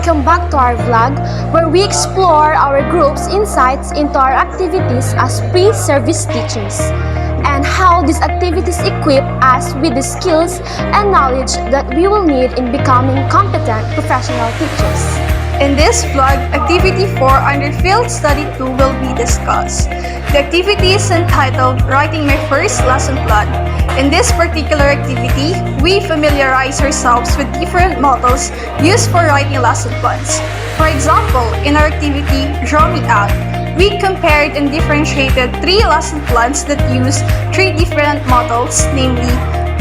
welcome back to our vlog where we explore our group's insights into our activities as pre-service teachers and how these activities equip us with the skills and knowledge that we will need in becoming competent professional teachers. In this vlog, Activity 4 under Field Study 2 will be discussed. The activity is entitled Writing My First Lesson Plan. In this particular activity, we familiarize ourselves with different models used for writing lesson plans. For example, in our activity, Draw Me Out, we compared and differentiated 3 lesson plans that use 3 different models, namely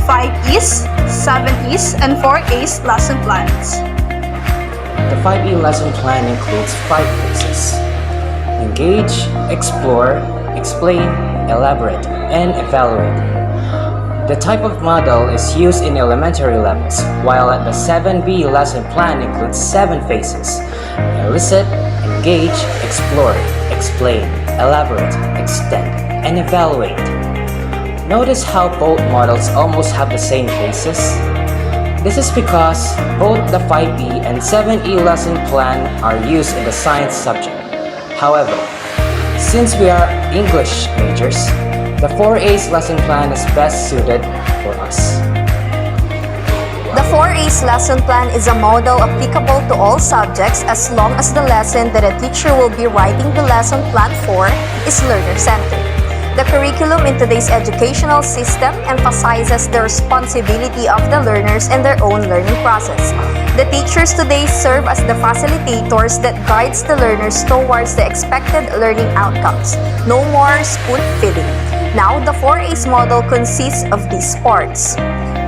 5's, 7's, and 4's lesson plans. The 5E lesson plan includes 5 phases: engage, explore, explain, elaborate, and evaluate. The type of model is used in elementary levels, while the 7B lesson plan includes 7 phases: elicit, engage, explore, explain, elaborate, extend, and evaluate. Notice how both models almost have the same phases. This is because both the 5E and 7E lesson plan are used in the science subject. However, since we are English majors, the 4A's lesson plan is best suited for us. The 4A's lesson plan is a model applicable to all subjects as long as the lesson that a teacher will be writing the lesson plan for is learner-centered. The curriculum in today's educational system emphasizes the responsibility of the learners and their own learning process. The teachers today serve as the facilitators that guides the learners towards the expected learning outcomes. No more spoon-feeding. Now, the 4A's model consists of these parts,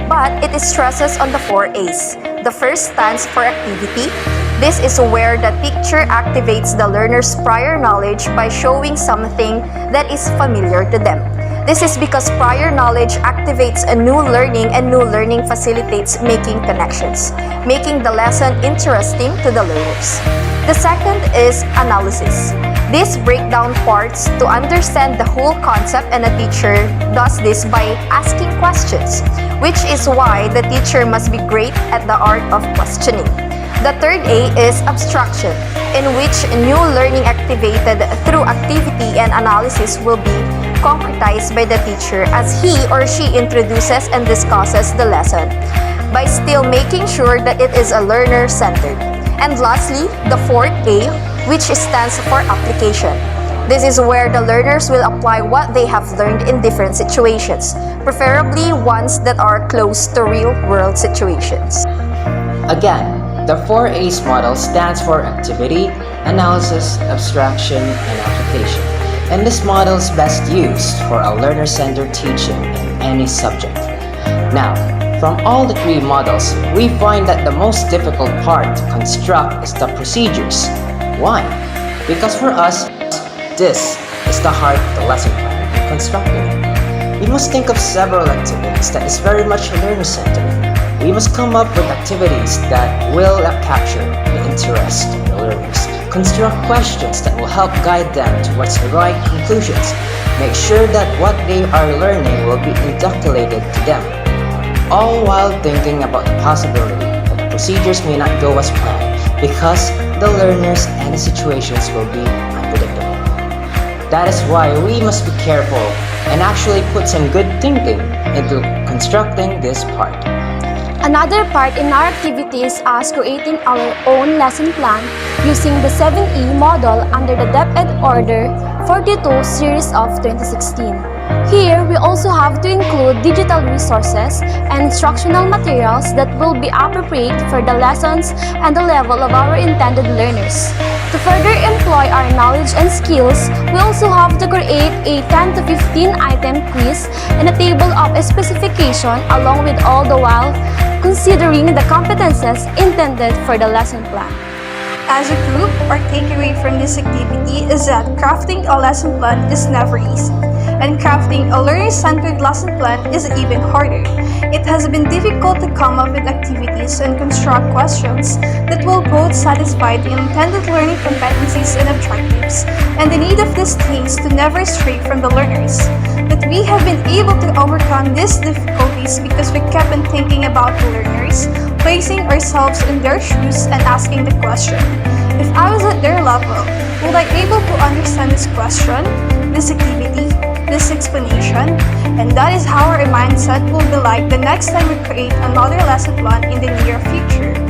but it stresses on the 4A's. The first stands for activity. This is where the teacher activates the learner's prior knowledge by showing something that is familiar to them. This is because prior knowledge activates a new learning, and new learning facilitates making connections, making the lesson interesting to the learners. The second is analysis. These break down parts to understand the whole concept, and a teacher does this by asking questions, which is why the teacher must be great at the art of questioning. The third A is abstraction, in which new learning activated through activity and analysis will be concretized by the teacher as he or she introduces and discusses the lesson, by still making sure that it is a learner-centered. And lastly, the fourth A, which stands for application. This is where the learners will apply what they have learned in different situations, preferably ones that are close to real-world situations. Again, the 4A's model stands for activity, analysis, abstraction, and application. And this model is best used for a learner-centered teaching in any subject. Now, from all the 3 models, we find that the most difficult part to construct is the procedures. Why? Because for us, this is the heart of the lesson plan, constructing it. We must think of several activities that is very much learner-centered. We must come up with activities that will capture the interest of the learners, construct questions that will help guide them towards the right conclusions, make sure that what they are learning will be inculcated to them, all while thinking about the possibility that the procedures may not go as planned because the learners and the situations will be unpredictable. That is why we must be careful and actually put some good thinking into constructing this part. Another part in our activity is us creating our own lesson plan using the 7E model under the DepEd Order 42 series of 2016. Here, we also have to include digital resources and instructional materials that will be appropriate for the lessons and the level of our intended learners. To further employ our knowledge and skills, we also have to create a 10 to 15 item quiz and a table of specification along with all the while considering the competences intended for the lesson plan. As a group, our takeaway from this activity is that crafting a lesson plan is never easy, and crafting a learner-centered lesson plan is even harder. It has been difficult to come up with activities and construct questions that will both satisfy the intended learning competencies and objectives, and the need of these things to never stray from the learners. But we have been able to overcome these difficulties because we kept on thinking about the learners, placing ourselves in their shoes and asking the question, if I was at their level, would I able to understand this question, this activity, this explanation? And that is how our mindset will be like the next time we create another lesson plan in the near future.